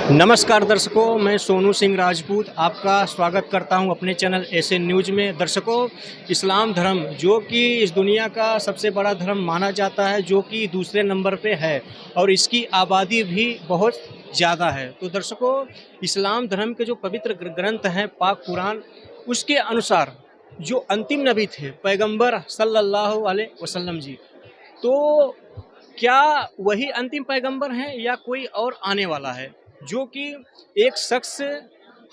नमस्कार दर्शकों, मैं सोनू सिंह राजपूत आपका स्वागत करता हूं अपने चैनल एसएन न्यूज़ में। दर्शकों, इस्लाम धर्म जो कि इस दुनिया का सबसे बड़ा धर्म माना जाता है, जो कि दूसरे नंबर पे है और इसकी आबादी भी बहुत ज़्यादा है। तो दर्शकों, इस्लाम धर्म के जो पवित्र ग्रंथ हैं पाक कुरान, उसके अनुसार जो अंतिम नबी थे पैगंबर सल्लल्लाहु अलैहि वसल्लम जी, तो क्या वही अंतिम पैगंबर हैं या कोई और आने वाला है? जो कि एक शख्स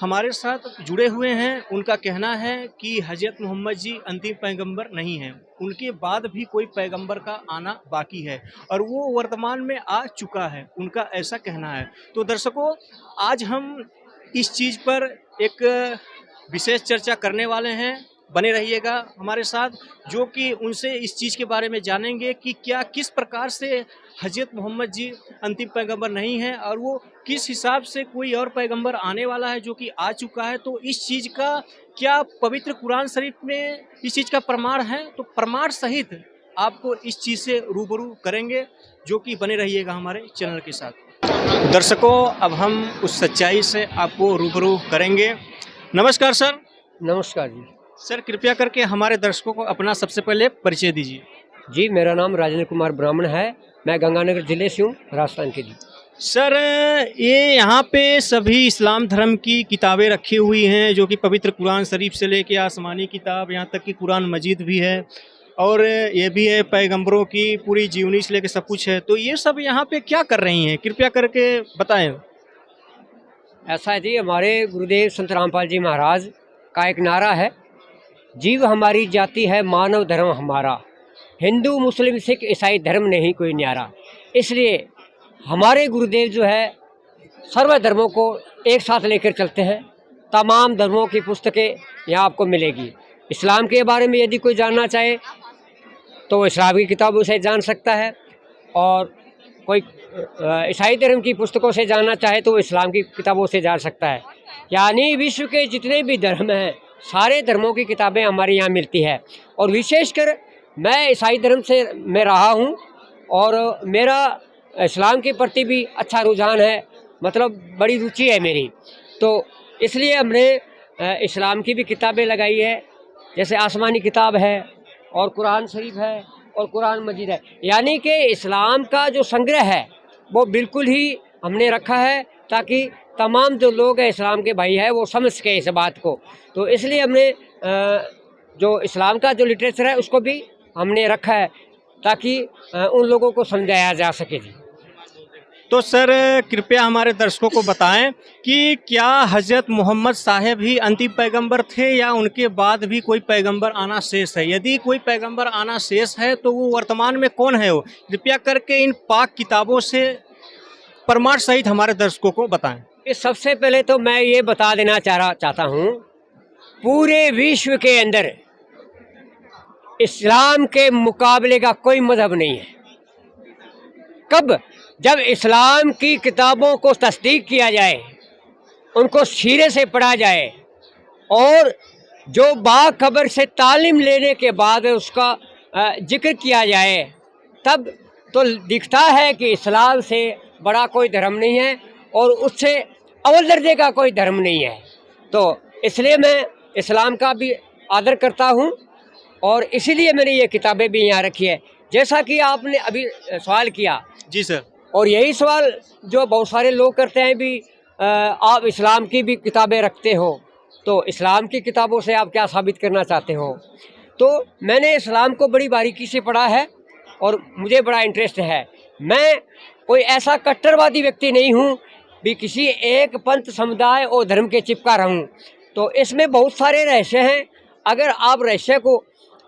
हमारे साथ जुड़े हुए हैं, उनका कहना है कि हज़रत मोहम्मद जी अंतिम पैगंबर नहीं हैं, उनके बाद भी कोई पैगंबर का आना बाकी है और वो वर्तमान में आ चुका है, उनका ऐसा कहना है। तो दर्शकों, आज हम इस चीज़ पर एक विशेष चर्चा करने वाले हैं। बने रहिएगा हमारे साथ, जो कि उनसे इस चीज़ के बारे में जानेंगे कि क्या किस प्रकार से हज़रत मोहम्मद जी अंतिम पैगंबर नहीं हैं और वो किस हिसाब से कोई और पैगंबर आने वाला है जो कि आ चुका है। तो इस चीज़ का क्या पवित्र कुरान शरीफ में इस चीज़ का प्रमाण है? तो प्रमाण सहित आपको इस चीज़ से रूबरू करेंगे, जो कि बने रहिएगा हमारे चैनल के साथ। दर्शकों, अब हम उस सच्चाई से आपको रूबरू करेंगे। नमस्कार सर। नमस्कार जी। सर, कृपया करके हमारे दर्शकों को अपना सबसे पहले परिचय दीजिए। जी, मेरा नाम राजेंद्र कुमार ब्राह्मण है। मैं गंगानगर ज़िले से हूँ, राजस्थान के जी। सर, ये यहाँ पे सभी इस्लाम धर्म की किताबें रखी हुई हैं, जो कि पवित्र कुरान शरीफ से लेके आसमानी किताब, यहाँ तक कि कुरान मजीद भी है और ये भी है पैगंबरों की पूरी जीवनी से लेके सब कुछ है। तो ये सब यहाँ पे क्या कर रही हैं? कृपया करके बताएं। ऐसा है जी, हमारे गुरुदेव संत रामपाल जी महाराज का एक नारा है, जीव हमारी जाति है मानव धर्म हमारा, हिंदू मुस्लिम सिख ईसाई धर्म नहीं कोई न्यारा। इसलिए हमारे गुरुदेव जो है सर्व धर्मों को एक साथ लेकर चलते हैं। तमाम धर्मों की पुस्तकें यहाँ आपको मिलेगी। इस्लाम के बारे में यदि कोई जानना चाहे तो इस्लाम की किताबों से जान सकता है, और कोई ईसाई धर्म की पुस्तकों से जानना चाहे तो इस्लाम की किताबों से जान सकता है। यानी विश्व के जितने भी धर्म हैं, सारे धर्मों की किताबें हमारे यहाँ मिलती है। और विशेषकर मैं ईसाई धर्म से मैं रहा हूँ और मेरा इस्लाम के प्रति भी अच्छा रुझान है, मतलब बड़ी रुचि है मेरी। तो इसलिए हमने इस्लाम की भी किताबें लगाई है, जैसे आसमानी किताब है और कुरान शरीफ है और कुरान मजीद है। यानी कि इस्लाम का जो संग्रह है वो बिल्कुल ही हमने रखा है, ताकि तमाम जो लोग हैं इस्लाम के भाई हैं वो समझ सके इस बात को। तो इसलिए हमने जो इस्लाम का जो लिटरेचर है उसको भी हमने रखा है, ताकि उन लोगों को समझाया जा सके जी। तो सर, कृपया हमारे दर्शकों को बताएं कि क्या हज़रत मोहम्मद साहब ही अंतिम पैगंबर थे या उनके बाद भी कोई पैगंबर आना शेष है? यदि कोई पैगंबर आना शेष है तो वो वर्तमान में कौन है वो? कृपया करके इन पाक किताबों से प्रमाण सहित हमारे दर्शकों को बताएं। इस सबसे पहले तो मैं ये बता देना चाहता हूँ, पूरे विश्व के अंदर इस्लाम के मुकाबले का कोई मजहब नहीं है। कब? जब इस्लाम की किताबों को तस्दीक किया जाए, उनको सीरे से पढ़ा जाए और जो बाखबर से तालीम लेने के बाद उसका जिक्र किया जाए, तब तो दिखता है कि इस्लाम से बड़ा कोई धर्म नहीं है और उससे अव्वल दर्जे का कोई धर्म नहीं है। तो इसलिए मैं इस्लाम का भी आदर करता हूँ और इसीलिए मैंने ये किताबें भी यहाँ रखी है। जैसा कि आपने अभी सवाल किया। जी सर। और यही सवाल जो बहुत सारे लोग करते हैं भी, आप इस्लाम की भी किताबें रखते हो, तो इस्लाम की किताबों से आप क्या साबित करना चाहते हो? तो मैंने इस्लाम को बड़ी बारीकी से पढ़ा है और मुझे बड़ा इंटरेस्ट है। मैं कोई ऐसा कट्टरवादी व्यक्ति नहीं हूँ भी किसी एक पंथ समुदाय और धर्म के चिपका रहूँ। तो इसमें बहुत सारे रहस्य हैं। अगर आप रहस्य को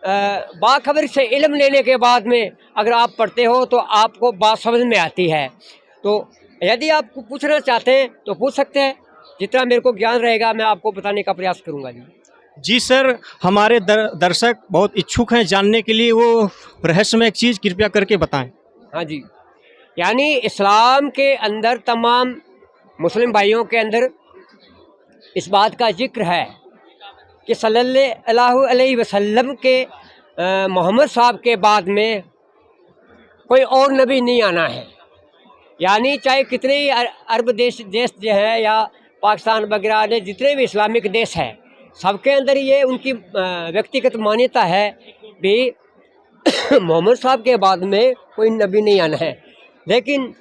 बाखबर से इल्म लेने के बाद में अगर आप पढ़ते हो तो आपको बात समझ में आती है। तो यदि आप पूछना चाहते हैं तो पूछ सकते हैं, जितना मेरे को ज्ञान रहेगा मैं आपको बताने का प्रयास करूंगा जी। जी सर, हमारे दर्शक बहुत इच्छुक हैं जानने के लिए, वो रहस्यमय एक चीज़ कृपया करके बताएं। हाँ जी, यानी इस्लाम के अंदर तमाम मुस्लिम भाइयों के अंदर इस बात का जिक्र है कि सल्लल्लाहु अलैहि वसल्लम के मोहम्मद साहब के बाद में कोई और नबी नहीं आना है। यानी चाहे कितने ही अरब देश जो है या पाकिस्तान वगैरह ने जितने भी इस्लामिक देश हैं, सबके अंदर ये उनकी व्यक्तिगत मान्यता है भी मोहम्मद साहब के बाद में कोई नबी नहीं आना है। लेकिन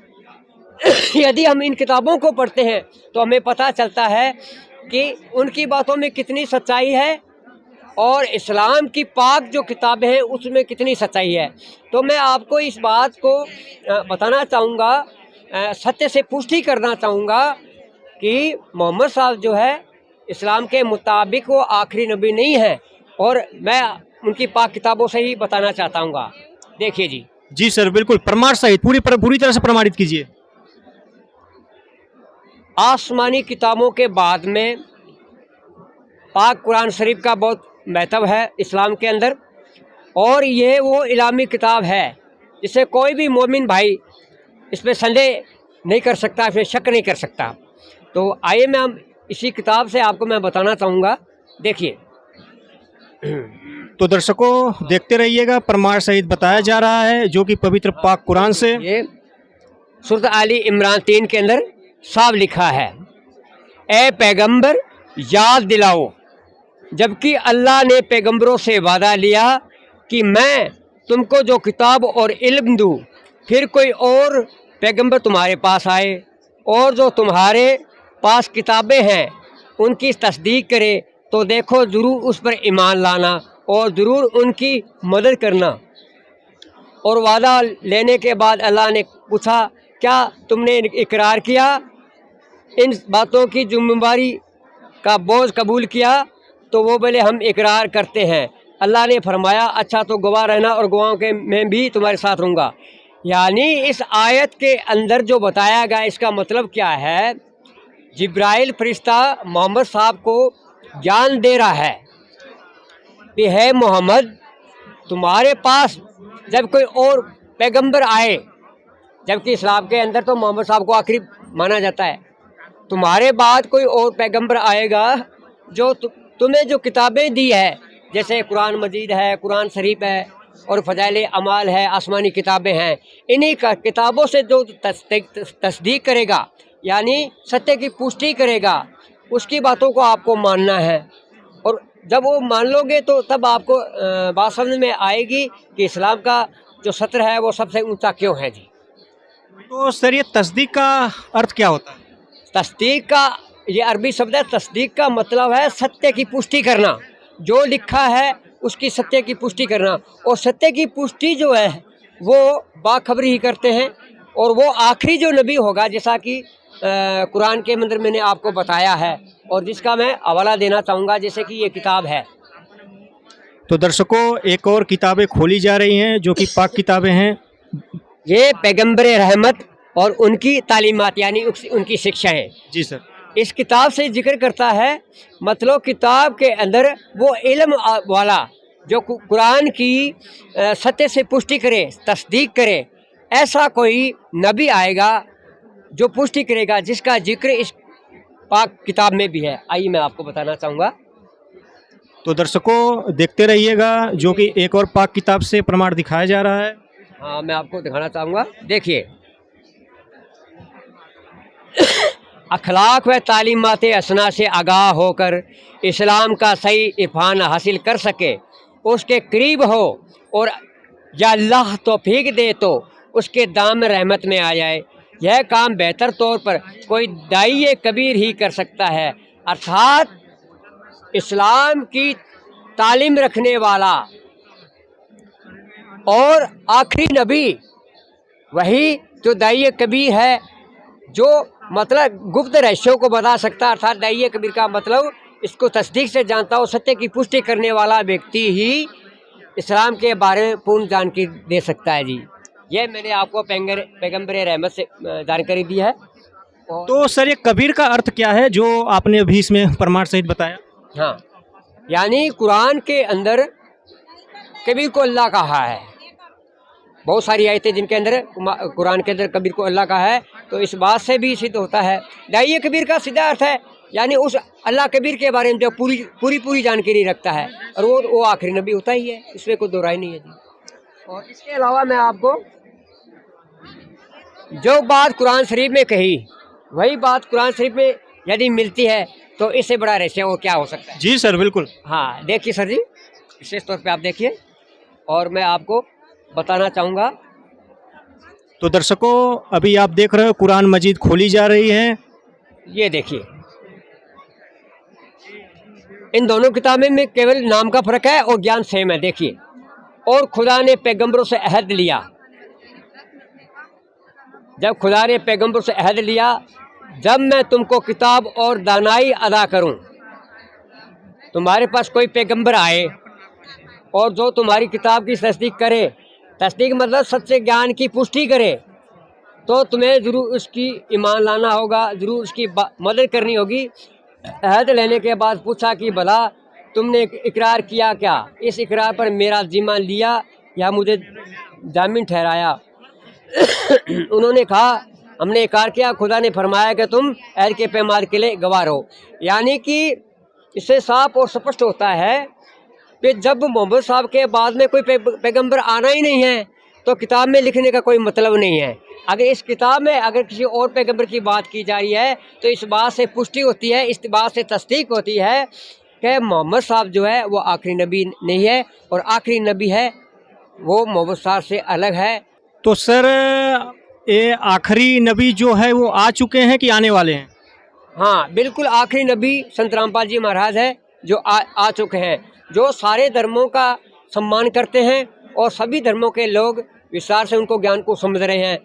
यदि हम इन किताबों को पढ़ते हैं तो हमें पता चलता है कि उनकी बातों में कितनी सच्चाई है और इस्लाम की पाक जो किताबें हैं उसमें कितनी सच्चाई है। तो मैं आपको इस बात को बताना चाहूँगा, सत्य से पुष्टि करना चाहूँगा कि मोहम्मद साहब जो है इस्लाम के मुताबिक वो आखिरी नबी नहीं है, और मैं उनकी पाक किताबों से ही बताना चाहता हूँ। देखिए जी। जी सर, बिल्कुल प्रमाण सहित पूरी तरह से प्रमाणित कीजिए। आसमानी किताबों के बाद में पाक कुरान शरीफ का बहुत महत्व है इस्लाम के अंदर, और ये वो इलामी किताब है जिसे कोई भी मोमिन भाई इस पर संदेह नहीं कर सकता, इसमें शक नहीं कर सकता। तो आइए मैं हम इसी किताब से आपको मैं बताना चाहूँगा। देखिए तो दर्शकों देखते रहिएगा, प्रमाण सहित बताया जा रहा है जो कि पवित्र पाक कुरान से। ये सूरत आली इमरान 3 के अंदर साफ लिखा है, ए पैगंबर याद दिलाओ जबकि अल्लाह ने पैगंबरों से वादा लिया कि मैं तुमको जो किताब और इल्म दूँ, फिर कोई और पैगंबर तुम्हारे पास आए और जो तुम्हारे पास किताबें हैं उनकी तस्दीक करे तो देखो ज़रूर उस पर ईमान लाना और ज़रूर उनकी मदद करना। और वादा लेने के बाद अल्लाह ने पूछा, क्या तुमने इकरार किया, इन बातों की जिम्मेदारी का बोझ कबूल किया? तो वो बोले हम इकरार करते हैं। अल्लाह ने फरमाया, अच्छा तो गवाह रहना और गवाहों के मैं भी तुम्हारे साथ रहूँगा। यानी इस आयत के अंदर जो बताया गया इसका मतलब क्या है, जिब्राइल फरिश्ता मोहम्मद साहब को ज्ञान दे रहा है कि है मोहम्मद, तुम्हारे पास जब कोई और पैगंबर आए, जबकि इस्लाम के अंदर तो मोहम्मद साहब को आखिरी माना जाता है, तुम्हारे बाद कोई और पैगंबर आएगा जो तुम्हें जो किताबें दी है, जैसे कुरान मजीद है, कुरान शरीफ है और फ़ज़ाइल अमाल है, आसमानी किताबें हैं, इन्हीं का किताबों से जो तस्दीक करेगा यानी सत्य की पुष्टि करेगा, उसकी बातों को आपको मानना है। और जब वो मान लोगे तो तब आपको बात समझ में आएगी कि इस्लाम का जो सत्र है वो सबसे ऊंचा क्यों है जी। तो सर ये तस्दीक का अर्थ क्या होता है? तस्दीक का ये अरबी शब्द है। तस्दीक का मतलब है सत्य की पुष्टि करना, जो लिखा है उसकी सत्य की पुष्टि करना। और सत्य की पुष्टि जो है वो बाखबरी ही करते हैं, और वो आखिरी जो नबी होगा, जैसा कि कुरान के अंदर मैंने आपको बताया है और जिसका मैं हवाला देना चाहूँगा, जैसे कि ये किताब है। तो दर्शकों एक और किताबें खोली जा रही हैं जो कि पाक किताबें हैं। ये पैगंबर रहमत और उनकी तालीमात यानी उनकी शिक्षाएं। जी सर। इस किताब से जिक्र करता है, मतलब किताब के अंदर वो इल्म वाला जो कुरान की सत्य से पुष्टि करे, तस्दीक करे, ऐसा कोई नबी आएगा जो पुष्टि करेगा, जिसका जिक्र इस पाक किताब में भी है। आइए मैं आपको बताना चाहूँगा। तो दर्शकों देखते रहिएगा जो कि एक और पाक किताब से प्रमाण दिखाया जा रहा है। हाँ, मैं आपको दिखाना चाहूँगा। देखिए अखलाक व तालीमात असना से आगाह होकर इस्लाम का सही इरफान हासिल कर सके, उसके करीब हो और या अल्लाह तौफीक दे तो उसके दाम रहमत में आ जाए। यह काम बेहतर तौर पर कोई दाई कबीर ही कर सकता है, अर्थात इस्लाम की तालीम रखने वाला और आखिरी नबी वही जो दाई कबीर है, जो मतलब गुप्त रहस्यों को बता सकता है। अर्थात दाई कबीर का मतलब इसको तस्दीक से जानता हो, सत्य की पुष्टि करने वाला व्यक्ति ही इस्लाम के बारे में पूर्ण जानकारी दे सकता है जी। यह मैंने आपको पैगंबर रहमत से जानकारी दी है। तो सर ये कबीर का अर्थ क्या है जो आपने अभी इसमें प्रमाण सहित बताया? हाँ, यानी कुरान के अंदर कबीर को अल्लाह कहा है। बहुत सारी आयतें जिनके अंदर कुरान के अंदर कबीर को अल्लाह कहा है, तो इस बात से भी सिद्ध होता है। दाई कबीर का सीधा अर्थ है यानी उस अल्लाह कबीर के बारे में जो पूरी जानकारी रखता है, और वो आखिरी नबी होता ही है, इसमें कोई दो राय नहीं है जी। और इसके अलावा मैं आपको जो बात कुरान शरीफ में कही वही बात कुरान शरीफ में यदि मिलती है तो इससे बड़ा रहस्य और क्या हो सकता है। जी सर, बिल्कुल। हाँ देखिए सर जी, विशेष तौर पे आप देखिए और मैं आपको बताना चाहूँगा। तो दर्शकों, अभी आप देख रहे हो कुरान मजीद खोली जा रही है। ये देखिए, इन दोनों किताबें में केवल नाम का फर्क है और ज्ञान सेम है। देखिए, और खुदा ने पैगंबरों से अहद लिया, जब खुदा ने पैगंबरों से अहद लिया, जब मैं तुमको किताब और दानाई अदा करूं, तुम्हारे पास कोई पैगंबर आए और जो तुम्हारी किताब की तस्दीक करे, तस्दीक मतलब सच्चे ज्ञान की पुष्टि करे, तो तुम्हें ज़रूर उसकी ईमान लाना होगा, ज़रूर उसकी मदद करनी होगी। अहद लेने के बाद पूछा कि भला तुमने इकरार किया क्या? इस इकरार पर मेरा जिम्मा लिया या मुझे जामीन ठहराया? उन्होंने कहा हमने इकरार किया। खुदा ने फरमाया कि तुम अहद के पैमाने के लिए गवाह हो। यानी कि इससे साफ और स्पष्ट होता है कि जब मोहम्मद साहब के बाद में कोई पैगंबर आना ही नहीं है तो किताब में लिखने का कोई मतलब नहीं है। अगर इस किताब में अगर किसी और पैगंबर की बात की जा रही है तो इस बात से पुष्टि होती है, इस बात से तस्दीक होती है कि मोहम्मद साहब जो है वो आखिरी नबी नहीं है, और आखिरी नबी है वो मोहम्मद साहब से अलग है। तो सर, ये आखिरी नबी जो है वो आ चुके हैं कि आने वाले हैं? हाँ बिल्कुल, आखिरी नबी संत रामपाल जी महाराज है जो आ चुके हैं, जो सारे धर्मों का सम्मान करते हैं और सभी धर्मों के लोग विस्तार से उनको ज्ञान को समझ रहे हैं।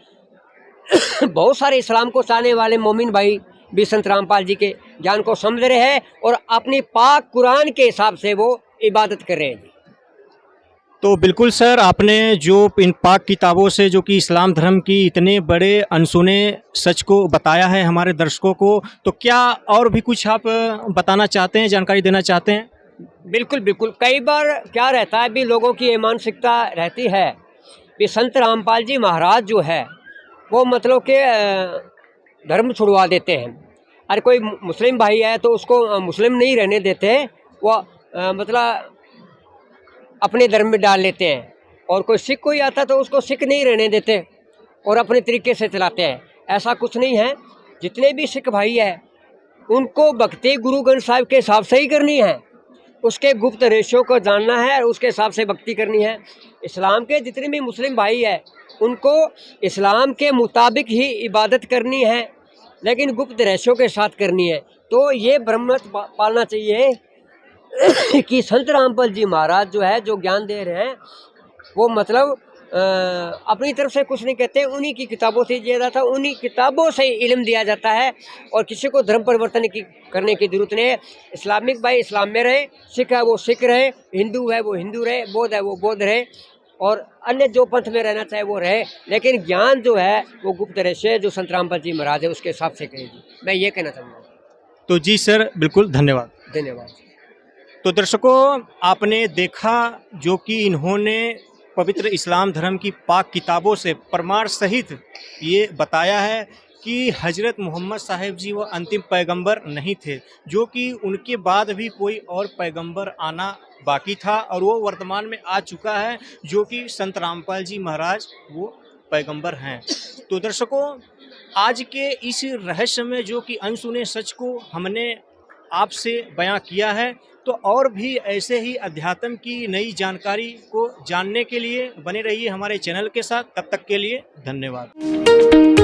बहुत सारे इस्लाम को चाहने वाले मोमिन भाई भी संत रामपाल जी के ज्ञान को समझ रहे हैं और अपनी पाक कुरान के हिसाब से वो इबादत कर रहे हैं। तो बिल्कुल सर, आपने जो इन पाक किताबों से जो कि इस्लाम धर्म की इतने बड़े अनसुने सच को बताया है हमारे दर्शकों को, तो क्या और भी कुछ आप बताना चाहते हैं, जानकारी देना चाहते हैं? बिल्कुल बिल्कुल, कई बार क्या रहता है भी लोगों की ये मानसिकता रहती है कि संत रामपाल जी महाराज जो है वो मतलब के धर्म छुड़वा देते हैं। अरे कोई मुस्लिम भाई है तो उसको मुस्लिम नहीं रहने देते, वो मतलब अपने धर्म में डाल लेते हैं, और कोई सिख कोई आता तो उसको सिख नहीं रहने देते और अपने तरीके से चलाते हैं। ऐसा कुछ नहीं है। जितने भी सिख भाई है उनको भक्ति गुरु ग्रंथ साहिब के हिसाब से ही करनी है, उसके गुप्त रेशों को जानना है और उसके हिसाब से भक्ति करनी है। इस्लाम के जितने भी मुस्लिम भाई है उनको इस्लाम के मुताबिक ही इबादत करनी है, लेकिन गुप्त रेशों के साथ करनी है। तो ये ब्रह्मचर्य पालना चाहिए कि संत रामपाल जी महाराज जो है जो ज्ञान दे रहे हैं वो मतलब अपनी तरफ से कुछ नहीं कहते, उन्हीं की किताबों से दिया जाता है, उन्हीं किताबों से इल्म दिया जाता है और किसी को धर्म परिवर्तन करने की जरूरत नहीं है। इस्लामिक भाई इस्लाम में रहे, सिख है वो सिख रहे, हिंदू है वो हिंदू रहे, बौद्ध है वो बौद्ध रहे, और अन्य जो पंथ में रहना चाहे वो रहे, लेकिन ज्ञान जो है वो गुप्त रहस्य जो संत रामपाल जी महाराज है उसके हिसाब से करेगी। मैं ये कहना चाहूँगा। तो जी सर, बिल्कुल धन्यवाद। धन्यवाद। तो दर्शकों, आपने देखा जो कि इन्होंने पवित्र इस्लाम धर्म की पाक किताबों से प्रमाण सहित ये बताया है कि हजरत मोहम्मद साहिब जी वो अंतिम पैगंबर नहीं थे, जो कि उनके बाद भी कोई और पैगंबर आना बाकी था और वो वर्तमान में आ चुका है, जो कि संत रामपाल जी महाराज वो पैगंबर हैं। तो दर्शकों, आज के इस रहस्य में जो कि अनसुने सच को हमने आपसे बयां किया है, तो और भी ऐसे ही अध्यात्म की नई जानकारी को जानने के लिए बने रहिए हमारे चैनल के साथ। तब तक के लिए धन्यवाद।